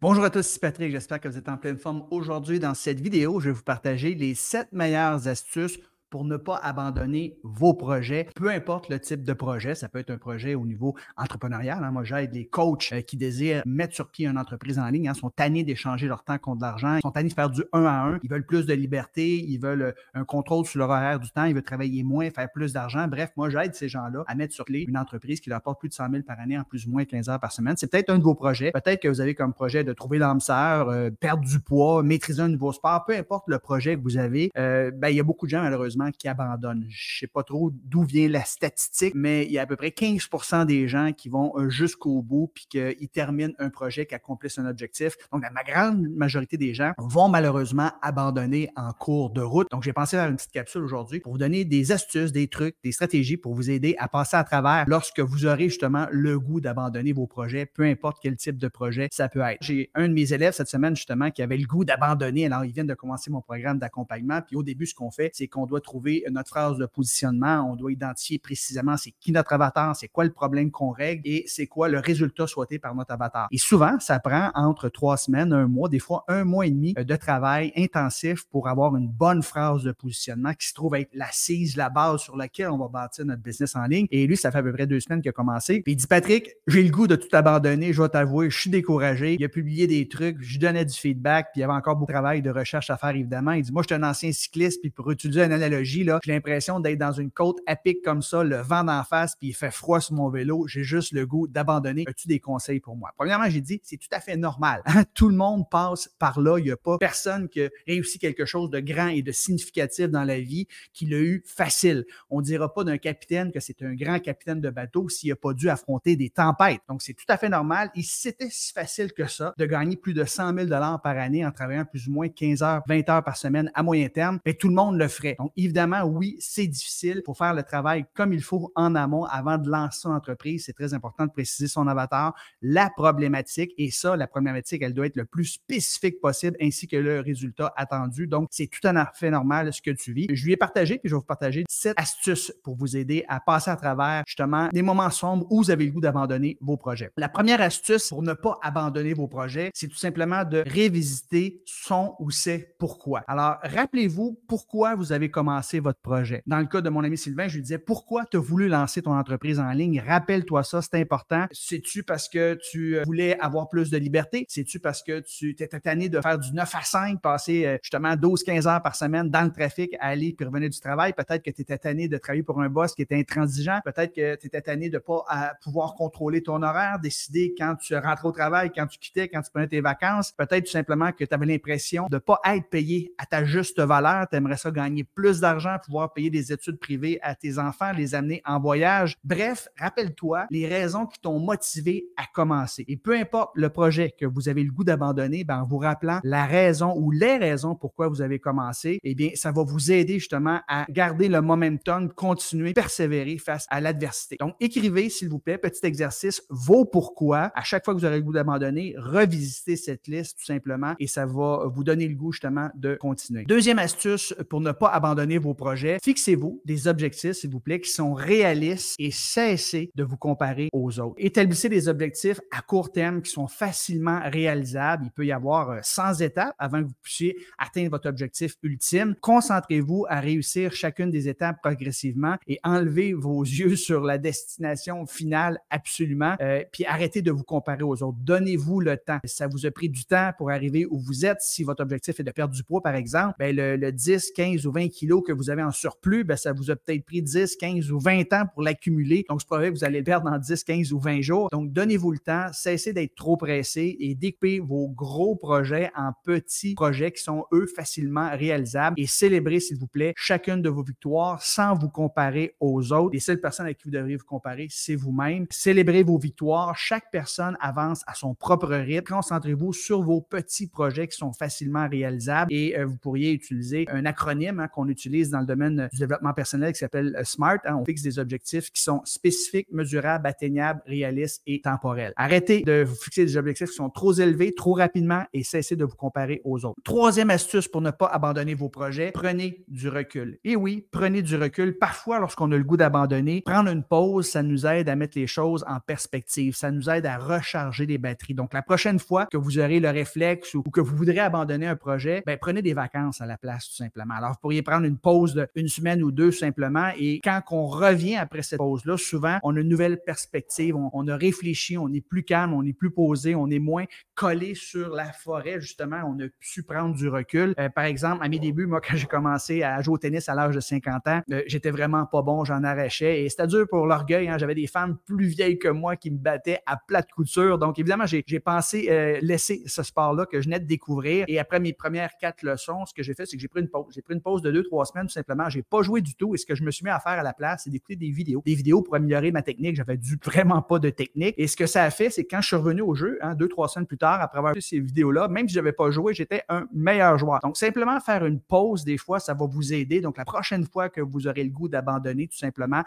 Bonjour à tous, c'est Patrick, j'espère que vous êtes en pleine forme. Aujourd'hui, dans cette vidéo, je vais vous partager les 7 meilleures astuces pour ne pas abandonner vos projets, peu importe le type de projet. Ça peut être un projet au niveau entrepreneurial. Moi, j'aide les coachs qui désirent mettre sur pied une entreprise en ligne, sont tannés d'échanger leur temps contre de l'argent, ils sont tannés de faire du 1 à 1, ils veulent plus de liberté, ils veulent un contrôle sur leur horaire du temps, ils veulent travailler moins, faire plus d'argent. Bref, moi, j'aide ces gens-là à mettre sur pied une entreprise qui leur apporte plus de 100 000 par année en plus ou moins 15 heures par semaine. C'est peut-être un de vos projets. Peut-être que vous avez comme projet de trouver l'âme sœur, perdre du poids, maîtriser un nouveau sport. Peu importe le projet que vous avez, il y a beaucoup de gens, malheureusement, qui abandonnent. Je ne sais pas trop d'où vient la statistique, mais il y a à peu près 15% des gens qui vont jusqu'au bout puis qu'ils terminent un projet, qui accomplissent un objectif. Donc, la grande majorité des gens vont malheureusement abandonner en cours de route. Donc, j'ai pensé faire une petite capsule aujourd'hui pour vous donner des astuces, des trucs, des stratégies pour vous aider à passer à travers lorsque vous aurez justement le goût d'abandonner vos projets, peu importe quel type de projet ça peut être. J'ai un de mes élèves cette semaine justement qui avait le goût d'abandonner. Alors, ils viennent de commencer mon programme d'accompagnement. Puis au début, ce qu'on fait, c'est qu'on doit trouver notre phrase de positionnement. On doit identifier précisément c'est qui notre avatar, c'est quoi le problème qu'on règle et c'est quoi le résultat souhaité par notre avatar. Et souvent, ça prend entre 3 semaines, un mois, des fois 1 mois et demi de travail intensif pour avoir une bonne phrase de positionnement qui se trouve être l'assise, la base sur laquelle on va bâtir notre business en ligne. Et lui, ça fait à peu près 2 semaines qu'il a commencé. Puis il dit, Patrick, j'ai le goût de tout abandonner, je vais t'avouer, je suis découragé. Il a publié des trucs, je lui donnais du feedback, puis il y avait encore beaucoup de travail de recherche à faire, évidemment. Il dit, moi, je suis un ancien cycliste, puis pour utiliser une analogie, là, j'ai l'impression d'être dans une côte à pic comme ça, le vent d'en face, puis il fait froid sur mon vélo, j'ai juste le goût d'abandonner. As-tu des conseils pour moi? Premièrement, j'ai dit, c'est tout à fait normal. Tout le monde passe par là. Il n'y a pas personne qui a réussi quelque chose de grand et de significatif dans la vie qui l'a eu facile. On ne dira pas d'un capitaine que c'est un grand capitaine de bateau s'il n'a pas dû affronter des tempêtes. Donc, c'est tout à fait normal. Et si c'était si facile que ça, de gagner plus de 100 000 $ par année en travaillant plus ou moins 15 heures, 20 heures par semaine à moyen terme, bien, tout le monde le ferait. Donc, évidemment, oui, c'est difficile. Il faut faire le travail comme il faut en amont avant de lancer son entreprise. C'est très important de préciser son avatar, la problématique. Et ça, la problématique, elle doit être le plus spécifique possible ainsi que le résultat attendu. Donc, c'est tout à fait normal ce que tu vis. Je lui ai partagé, puis je vais vous partager 7 astuces pour vous aider à passer à travers justement des moments sombres où vous avez le goût d'abandonner vos projets. La première astuce pour ne pas abandonner vos projets, c'est tout simplement de révisiter son ou ses pourquoi. Alors, rappelez-vous pourquoi vous avez commencé votre projet. Dans le cas de mon ami Sylvain, je lui disais pourquoi tu as voulu lancer ton entreprise en ligne. Rappelle-toi ça, c'est important. C'est-tu parce que tu voulais avoir plus de liberté? C'est-tu parce que tu étais tanné de faire du 9 à 5, passer justement 12-15 heures par semaine dans le trafic à aller puis revenir du travail? Peut-être que tu étais tanné de travailler pour un boss qui était intransigeant. Peut-être que tu étais tanné de ne pas pouvoir contrôler ton horaire, décider quand tu rentrais au travail, quand tu quittais, quand tu prenais tes vacances. Peut-être tout simplement que tu avais l'impression de ne pas être payé à ta juste valeur. Tu aimerais ça gagner plus d'argent, pouvoir payer des études privées à tes enfants, les amener en voyage. Bref, rappelle-toi les raisons qui t'ont motivé à commencer. Et peu importe le projet que vous avez le goût d'abandonner, en vous rappelant la raison ou les raisons pourquoi vous avez commencé, eh bien, ça va vous aider justement à garder le momentum, continuer, persévérer face à l'adversité. Donc, écrivez, s'il vous plaît, petit exercice, vos pourquoi. À chaque fois que vous aurez le goût d'abandonner, revisitez cette liste tout simplement et ça va vous donner le goût justement de continuer. Deuxième astuce pour ne pas abandonner vos projets, fixez-vous des objectifs, s'il vous plaît, qui sont réalistes et cessez de vous comparer aux autres. Établissez des objectifs à court terme qui sont facilement réalisables. Il peut y avoir 100 étapes avant que vous puissiez atteindre votre objectif ultime. Concentrez-vous à réussir chacune des étapes progressivement et enlevez vos yeux sur la destination finale absolument, puis arrêtez de vous comparer aux autres. Donnez-vous le temps. Ça vous a pris du temps pour arriver où vous êtes. Si votre objectif est de perdre du poids, par exemple, bien, le 10, 15 ou 20 kilos que vous avez en surplus, bien, ça vous a peut-être pris 10, 15 ou 20 ans pour l'accumuler. Donc, c'est probable que vous allez le perdre en 10, 15 ou 20 jours. Donc, donnez-vous le temps, cessez d'être trop pressé et découpez vos gros projets en petits projets qui sont, eux, facilement réalisables et célébrez, s'il vous plaît, chacune de vos victoires sans vous comparer aux autres. Les seules personnes avec qui vous devriez vous comparer, c'est vous-même. Célébrez vos victoires. Chaque personne avance à son propre rythme. Concentrez-vous sur vos petits projets qui sont facilement réalisables et vous pourriez utiliser un acronyme qu'on utilise utilise dans le domaine du développement personnel qui s'appelle SMART. Hein. On fixe des objectifs qui sont spécifiques, mesurables, atteignables, réalistes et temporels. Arrêtez de vous fixer des objectifs qui sont trop élevés, trop rapidement et cessez de vous comparer aux autres. Troisième astuce pour ne pas abandonner vos projets, prenez du recul. Et oui, prenez du recul. Parfois, lorsqu'on a le goût d'abandonner, prendre une pause, ça nous aide à mettre les choses en perspective. Ça nous aide à recharger les batteries. Donc, la prochaine fois que vous aurez le réflexe ou que vous voudrez abandonner un projet, ben, prenez des vacances à la place, tout simplement. Alors, vous pourriez prendre une pause d'une semaine ou deux, simplement. Et quand on revient après cette pause-là, souvent, on a une nouvelle perspective. On a réfléchi, on est plus calme, on est plus posé, on est moins collé sur la forêt, justement. On a su prendre du recul. Par exemple, à mes débuts, moi, quand j'ai commencé à jouer au tennis à l'âge de 50 ans, j'étais vraiment pas bon, j'en arrachais. Et c'était dur pour l'orgueil. Hein. J'avais des femmes plus vieilles que moi qui me battaient à plate couture. Donc, évidemment, j'ai pensé laisser ce sport-là que je venais de découvrir. Et après mes premières 4 leçons, ce que j'ai fait, c'est que j'ai pris une pause. J'ai pris une pause de 2-3 semaines, tout simplement. J'ai pas joué du tout. Et ce que je me suis mis à faire à la place, c'est d'écouter des vidéos. Des vidéos pour améliorer ma technique. J'avais vraiment pas de technique. Et ce que ça a fait, c'est que quand je suis revenu au jeu, 2-3 semaines plus tard, après avoir vu ces vidéos-là, même si j'avais pas joué, j'étais un meilleur joueur. Donc, simplement faire une pause, des fois, ça va vous aider. Donc, la prochaine fois que vous aurez le goût d'abandonner, tout simplement,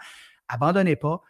abandonnez pas.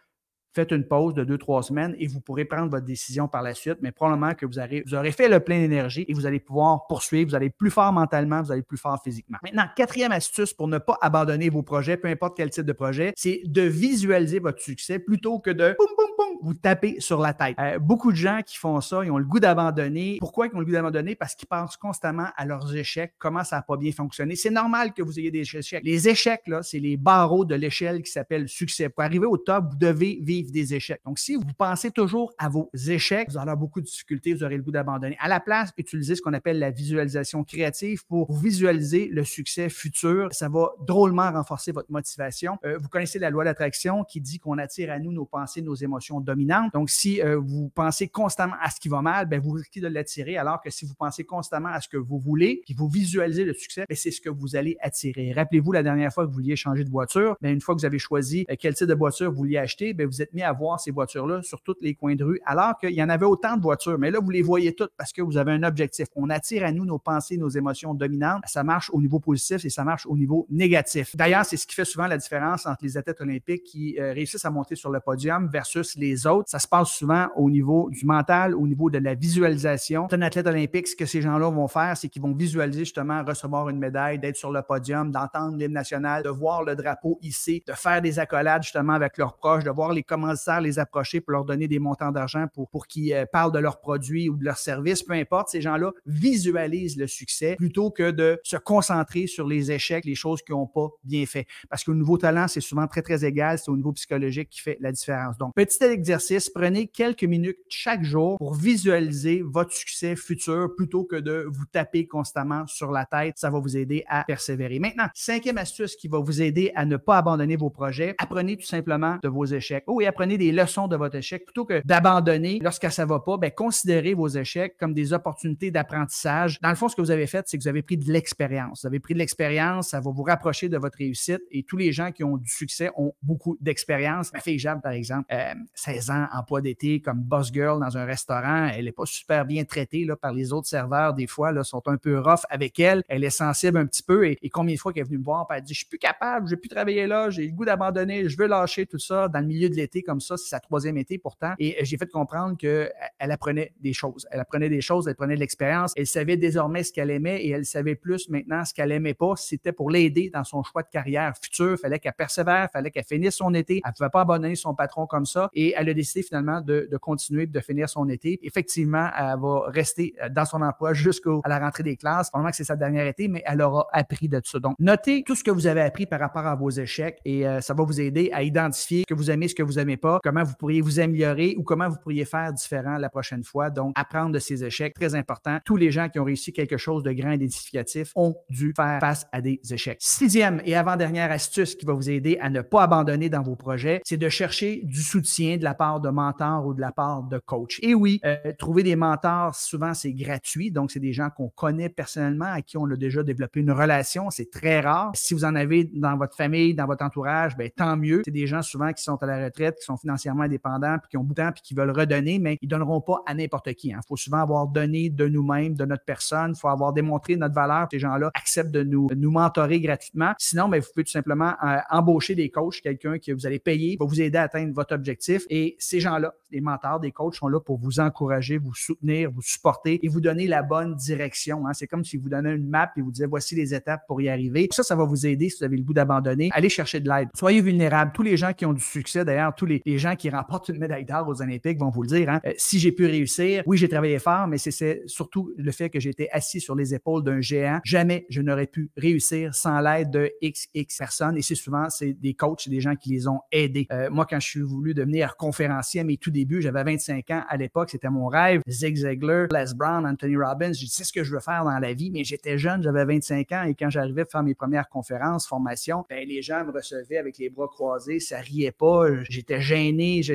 Faites une pause de 2-3 semaines et vous pourrez prendre votre décision par la suite, mais probablement que vous aurez fait le plein d'énergie et vous allez pouvoir poursuivre, vous allez être plus fort mentalement, vous allez être plus fort physiquement. Maintenant, quatrième astuce pour ne pas abandonner vos projets, peu importe quel type de projet, c'est de visualiser votre succès plutôt que de boum, boum, boum, vous taper sur la tête. Beaucoup de gens qui font ça, ils ont le goût d'abandonner. Pourquoi ils ont le goût d'abandonner? Parce qu'ils pensent constamment à leurs échecs, comment ça n'a pas bien fonctionné. C'est normal que vous ayez des échecs. Les échecs, là, c'est les barreaux de l'échelle qui s'appelle succès. Pour arriver au top, vous devez vivre des échecs. Donc, si vous pensez toujours à vos échecs, vous aurez beaucoup de difficultés, vous aurez le goût d'abandonner. À la place, utilisez ce qu'on appelle la visualisation créative pour visualiser le succès futur. Ça va drôlement renforcer votre motivation. Vous connaissez la loi d'attraction qui dit qu'on attire à nous nos pensées, nos émotions dominantes. Donc, si vous pensez constamment à ce qui va mal, ben, vous risquez de l'attirer, alors que si vous pensez constamment à ce que vous voulez, puis vous visualisez le succès, ben, c'est ce que vous allez attirer. Rappelez-vous la dernière fois que vous vouliez changer de voiture, ben, une fois que vous avez choisi quel type de voiture vous vouliez acheter, ben, vous êtes mis à voir ces voitures-là sur tous les coins de rue, alors qu'il y en avait autant de voitures. Mais là, vous les voyez toutes parce que vous avez un objectif. On attire à nous nos pensées, nos émotions dominantes. Ça marche au niveau positif et ça marche au niveau négatif. D'ailleurs, c'est ce qui fait souvent la différence entre les athlètes olympiques qui réussissent à monter sur le podium versus les autres. Ça se passe souvent au niveau du mental, au niveau de la visualisation. Un athlète olympique, ce que ces gens-là vont faire, c'est qu'ils vont visualiser justement recevoir une médaille, d'être sur le podium, d'entendre l'hymne national, de voir le drapeau hissé, de faire des accolades justement avec leurs proches, de voir les commanditaires les approcher pour leur donner des montants d'argent pour qu'ils parlent de leurs produits ou de leurs services, peu importe. Ces gens-là visualisent le succès plutôt que de se concentrer sur les échecs, les choses qui n'ont pas bien fait. Parce que le nouveau talent, c'est souvent très, très égal. C'est au niveau psychologique qui fait la différence. Donc, petit exercice, prenez quelques minutes chaque jour pour visualiser votre succès futur plutôt que de vous taper constamment sur la tête. Ça va vous aider à persévérer. Maintenant, cinquième astuce qui va vous aider à ne pas abandonner vos projets, apprenez tout simplement de vos échecs. Oh, et apprenez des leçons de votre échec plutôt que d'abandonner lorsque ça ne va pas. Ben, considérez vos échecs comme des opportunités d'apprentissage. Dans le fond, ce que vous avez fait, c'est que vous avez pris de l'expérience. Vous avez pris de l'expérience, ça va vous rapprocher de votre réussite et tous les gens qui ont du succès ont beaucoup d'expérience. Ma fille Jade, par exemple, 16 ans, emploi d'été comme boss girl dans un restaurant, elle n'est pas super bien traitée là, par les autres serveurs. Des fois, là, sont un peu rough avec elle. Elle est sensible un petit peu et combien de fois qu'elle est venue me voir, elle dit, je suis plus capable, je ne vais plus travailler là, j'ai le goût d'abandonner, je veux lâcher tout ça dans le milieu de l'été comme ça, c'est sa 3e été pourtant. Et j'ai fait comprendre qu'elle apprenait des choses. Elle apprenait des choses, elle prenait de l'expérience. Elle savait désormais ce qu'elle aimait et elle savait plus maintenant ce qu'elle aimait pas. C'était pour l'aider dans son choix de carrière futur. Il fallait qu'elle persévère, il fallà qu'elle finisse son été. Elle ne pouvait pas abandonner son patron comme ça et elle a décidé finalement de continuer de finir son été. Effectivement, elle va rester dans son emploi jusqu'à la rentrée des classes. Probablement que c'est sa dernière été, mais elle aura appris de tout ça. Donc, notez tout ce que vous avez appris par rapport à vos échecs et ça va vous aider à identifier ce que vous aimez, ce que vous n'aimez pas, comment vous pourriez vous améliorer ou comment vous pourriez faire différent la prochaine fois. Donc, apprendre de ces échecs, très important. Tous les gens qui ont réussi quelque chose de grand et d'édificatif ont dû faire face à des échecs. 6e et avant-dernière astuce qui va vous aider à ne pas abandonner dans vos projets, c'est de chercher du soutien de la part de mentors ou de la part de coach. Et oui, trouver des mentors, souvent, c'est gratuit. Donc, c'est des gens qu'on connaît personnellement, à qui on a déjà développé une relation. C'est très rare. Si vous en avez dans votre famille, dans votre entourage, bien, tant mieux. C'est des gens souvent qui sont à la retraite, qui sont financièrement indépendants, puis qui ont beaucoup de temps, puis qui veulent redonner, mais ils ne donneront pas à n'importe qui. Il faut souvent avoir donné de nous-mêmes, de notre personne. Il faut avoir démontré notre valeur. Ces gens-là acceptent de nous mentorer gratuitement. Sinon, vous pouvez tout simplement embaucher des coachs, quelqu'un que vous allez payer, va vous aider à atteindre votre objectif. Et ces gens-là, les mentors, des coachs, sont là pour vous encourager, vous soutenir, vous supporter et vous donner la bonne direction. C'est comme si vous donnez une map et vous disiez voici les étapes pour y arriver. Ça va vous aider si vous avez le goût d'abandonner. Allez chercher de l'aide. Soyez vulnérables. Tous les gens qui ont du succès, d'ailleurs, tous les gens qui remportent une médaille d'or aux Olympiques vont vous le dire. Si j'ai pu réussir, oui, j'ai travaillé fort, mais c'est surtout le fait que j'ai été assis sur les épaules d'un géant. Jamais je n'aurais pu réussir sans l'aide de XX personnes. Et c'est des coachs, c'est des gens qui les ont aidés. Moi, quand je suis voulu devenir conférencier à mes tout débuts, j'avais 25 ans à l'époque, c'était mon rêve. Zig Ziglar, Les Brown, Anthony Robbins, je dis c'est ce que je veux faire dans la vie, mais j'étais jeune, j'avais 25 ans et quand j'arrivais à faire mes premières conférences, formations, les gens me recevaient avec les bras croisés, ça riait pas, j'étais gêné, je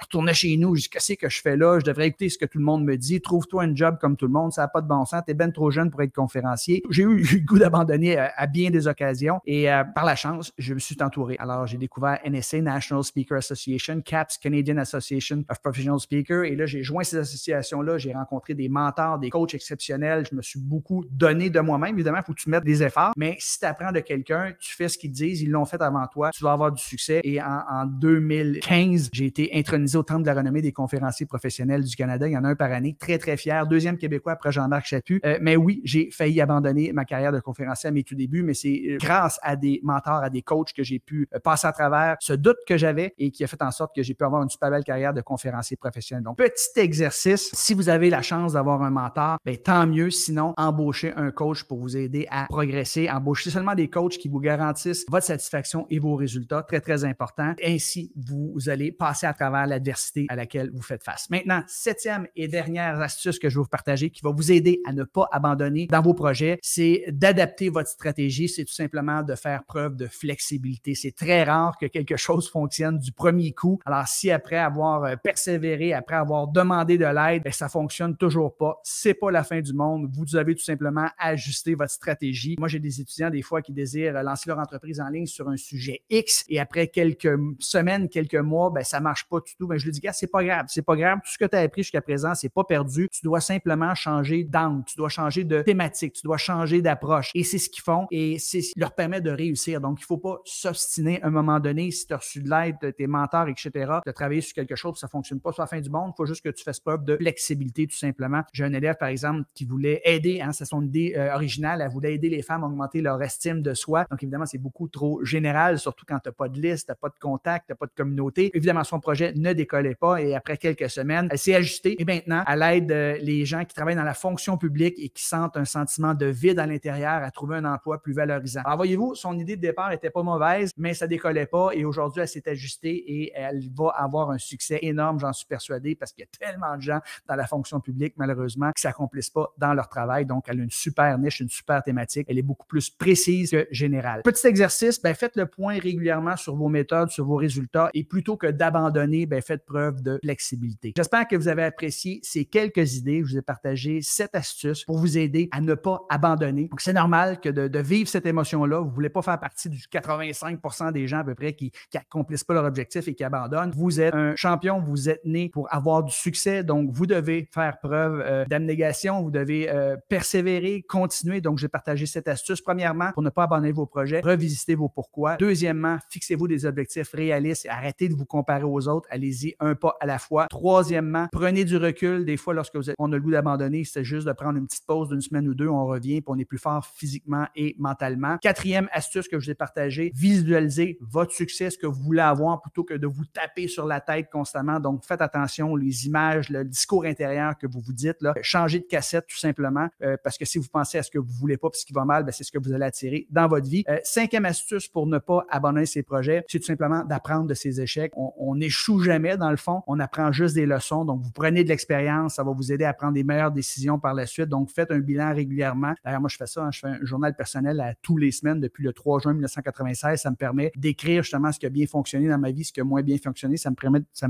retournais chez nous, je dis qu'est-ce que je fais là, je devrais écouter ce que tout le monde me dit, trouve-toi un job comme tout le monde, ça n'a pas de bon sens, t'es ben trop jeune pour être conférencier. J'ai eu le goût d'abandonner à bien des occasions et par la chance, je me suis entouré. Alors, j'ai découvert NSA, National Speaker Association, CAPS, Canadian Association of Professional Speakers, et là, j'ai joint ces associations-là, j'ai rencontré des mentors, des coachs exceptionnels, je me suis beaucoup donné de moi-même. Évidemment, il faut que tu mettes des efforts, mais si tu apprends de quelqu'un, tu fais ce qu'ils disent, ils l'ont fait avant toi, tu vas avoir du succès. Et en 2015, j'ai été intronisé au Temple de la renommée des conférenciers professionnels du Canada. Il y en a un par année, très, très fier. Deuxième Québécois après Jean-Marc Chaput. Mais oui, j'ai failli abandonner ma carrière de conférencier à mes tout débuts, mais c'est grâce à des mentors, à des coachs que j'ai pu passer à travers ce doute que j'avais et qui a fait en sorte que j'ai pu avoir une super belle carrière de conférencier professionnel. Donc, petit exercice, si vous avez la chance d'avoir un mentor, tant mieux. Sinon, embauchez un coach pour vous aider à progresser. Embauchez seulement des coachs qui vous garantissent votre satisfaction et vos résultats. Très, très important. Ainsi, vous allez passer à travers l'adversité à laquelle vous faites face. Maintenant, septième et dernière astuce que je vais vous partager qui va vous aider à ne pas abandonner dans vos projets, c'est d'adapter votre stratégie. C'est tout simplement de faire preuve de flexibilité. C'est très rare que quelque chose fonctionne du premier coup. Alors, si après avoir persévéré, après avoir demandé de l'aide, ça fonctionne toujours pas, c'est pas la fin du monde. Vous avez tout simplement ajusté votre stratégie. Moi, j'ai des étudiants des fois qui désirent lancer leur entreprise en ligne sur un sujet X et après quelques semaines, quelques mois, ça marche pas du tout. Je lui dis, gars, c'est pas grave. C'est pas grave. Tout ce que tu as appris jusqu'à présent, c'est pas perdu. Tu dois simplement changer d'angle. Tu dois changer de thématique. Tu dois changer d'approche. Et c'est ce qu'ils font et c'est ce qui leur permet de réussir. Donc, il faut pas s'obstiner à un moment donné. Si tu as reçu de l'aide de tes mentors, etc., de travailler sur quelque chose, ça fonctionne pas sur la fin du monde. Il faut juste que tu fasses preuve de flexibilité, tout simplement. J'ai un élève, par exemple, qui voulait aider, c'est son idée originale, elle voulait aider les femmes à augmenter leur estime de soi. Donc, évidemment, c'est beaucoup trop général, surtout quand tu n'as pas de liste, tu n'as pas de contact, tu n'as pas de communauté. Évidemment, son projet ne décollait pas et après quelques semaines, elle s'est ajustée. Et maintenant, à l'aide les gens qui travaillent dans la fonction publique et qui sentent un sentiment de vide à l'intérieur, à trouver un emploi plus valorisant. Alors, voyez-vous, son idée de départ n'était pas mauvaise, mais ça décollait pas et aujourd'hui, elle s'est ajustée et elle va avoir un succès énorme, j'en suis persuadé, parce qu'il y a tellement de gens dans la fonction publique, malheureusement, qui ne s'accomplissent pas dans leur travail. Donc, elle a une super niche, une super thématique. Elle est beaucoup plus précise que générale. Petit exercice, faites le point régulièrement sur vos méthodes, sur vos résultats et plutôt que d'abandonner, faites preuve de flexibilité. J'espère que vous avez apprécié ces quelques idées. Je vous ai partagé 7 astuces pour vous aider à ne pas abandonner. Donc, c'est normal que de vivre cette émotion-là. Vous ne voulez pas faire partie du 85% des gens à peu près qui n'accomplissent pas leur objectif et qui abandonnent. Vous êtes un champion, vous êtes né pour avoir du succès. Donc, vous devez faire preuve d'abnégation, vous devez persévérer, continuer. Donc, j'ai partagé cette astuce. Premièrement, pour ne pas abandonner vos projets, revisitez vos pourquoi. Deuxièmement, fixez-vous des objectifs réalistes et arrêtez de vous comparer aux autres. Allez-y un pas à la fois. Troisièmement, prenez du recul. Des fois, lorsque on a le goût d'abandonner, c'est juste de prendre une petite pause d'une semaine ou deux, on revient puis on est plus fort physiquement et mentalement. Quatrième astuce que je vous ai partagée, visualisez votre succès, ce que vous voulez avoir plutôt que de vous taper sur la tête constamment. Donc, faites attention, les images, le discours intérieur que vous vous dites, là, changez de cassette tout simplement parce que si vous pensez à ce que vous ne voulez pas et ce qui va mal, c'est ce que vous allez attirer dans votre vie. Cinquième astuce pour ne pas abandonner ses projets, c'est tout simplement d'apprendre de ses échecs. On n'échoue jamais dans le fond, on apprend juste des leçons. Donc, vous prenez de l'expérience, ça va vous aider à prendre des meilleures décisions par la suite. Donc, faites un bilan régulièrement. D'ailleurs, moi, je fais ça, je fais un journal personnel à tous les semaines depuis le 3 juin 1996. Ça me permet d'écrire justement ce qui a bien fonctionné dans ma vie, ce qui a moins bien fonctionné. Ça me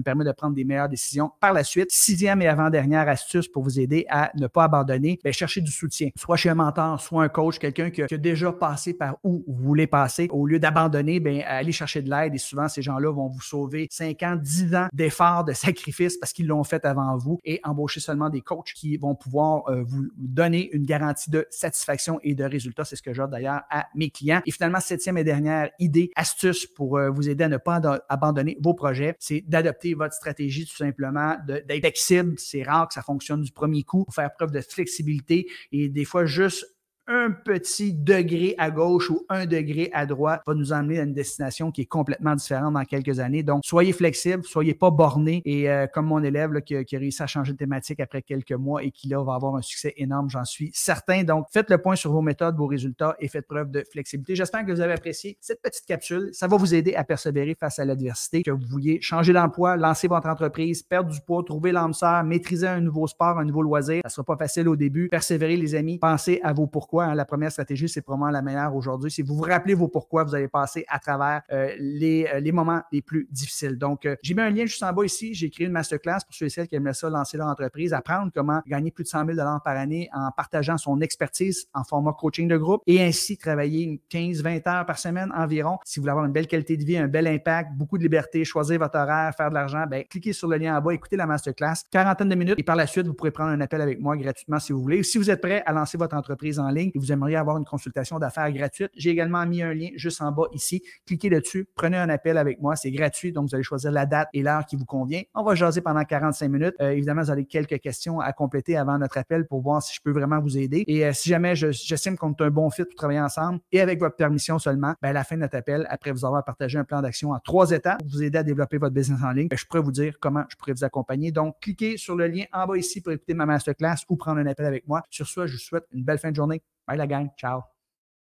permet de prendre des meilleures décisions par la suite. Sixième et avant-dernière astuce pour vous aider à ne pas abandonner, cherchez du soutien. Soit chez un mentor, soit un coach, quelqu'un qui a déjà passé par où vous voulez passer. Au lieu d'abandonner, allez chercher de l'aide et souvent, ces gens-là vont vous sauver 5 ans, 10 ans d'efforts, de sacrifices parce qu'ils l'ont fait avant vous et embaucher seulement des coachs qui vont pouvoir vous donner une garantie de satisfaction et de résultats. C'est ce que j'offre d'ailleurs à mes clients. Et finalement, septième et dernière idée, astuce pour vous aider à ne pas abandonner vos projets, c'est d'adopter votre stratégie tout simplement, d'être flexible. C'est rare que ça fonctionne du premier coup. Pour faire preuve de flexibilité et des fois juste un petit degré à gauche ou un degré à droite va nous emmener à une destination qui est complètement différente dans quelques années. Donc, soyez flexible, soyez pas borné et comme mon élève là, qui a réussi à changer de thématique après quelques mois et qui là va avoir un succès énorme, j'en suis certain. Donc, faites le point sur vos méthodes, vos résultats et faites preuve de flexibilité. J'espère que vous avez apprécié cette petite capsule. Ça va vous aider à persévérer face à l'adversité, que vous vouliez changer d'emploi, lancer votre entreprise, perdre du poids, trouver l'âme sœur, maîtriser un nouveau sport, un nouveau loisir. Ça ne sera pas facile au début. Persévérez les amis. Pensez à vos pourquoi. La première stratégie, c'est probablement la meilleure aujourd'hui. Si vous vous rappelez vos pourquoi, vous allez passer à travers les moments les plus difficiles. Donc, j'ai mis un lien juste en bas ici. J'ai créé une masterclass pour ceux et celles qui aimeraient ça, lancer leur entreprise, apprendre comment gagner plus de 100 000 $ par année en partageant son expertise en format coaching de groupe et ainsi travailler 15-20 heures par semaine environ. Si vous voulez avoir une belle qualité de vie, un bel impact, beaucoup de liberté, choisir votre horaire, faire de l'argent, bien, cliquez sur le lien en bas, écoutez la masterclass, quarantaine de minutes et par la suite, vous pourrez prendre un appel avec moi gratuitement si vous voulez. Ou si vous êtes prêt à lancer votre entreprise en ligne et vous aimeriez avoir une consultation d'affaires gratuite, j'ai également mis un lien juste en bas ici. Cliquez dessus, prenez un appel avec moi, c'est gratuit, donc vous allez choisir la date et l'heure qui vous convient. On va jaser pendant 45 minutes. Évidemment, vous avez quelques questions à compléter avant notre appel pour voir si je peux vraiment vous aider. Et si jamais j'estime qu'on est un bon fit pour travailler ensemble et avec votre permission seulement, bien, à la fin de notre appel, après vous avoir partagé un plan d'action en 3 étapes pour vous aider à développer votre business en ligne, bien, je pourrais vous dire comment je pourrais vous accompagner. Donc, cliquez sur le lien en bas ici pour écouter ma masterclass ou prendre un appel avec moi. Sur ce, je vous souhaite une belle fin de journée. Bye la gang. Ciao.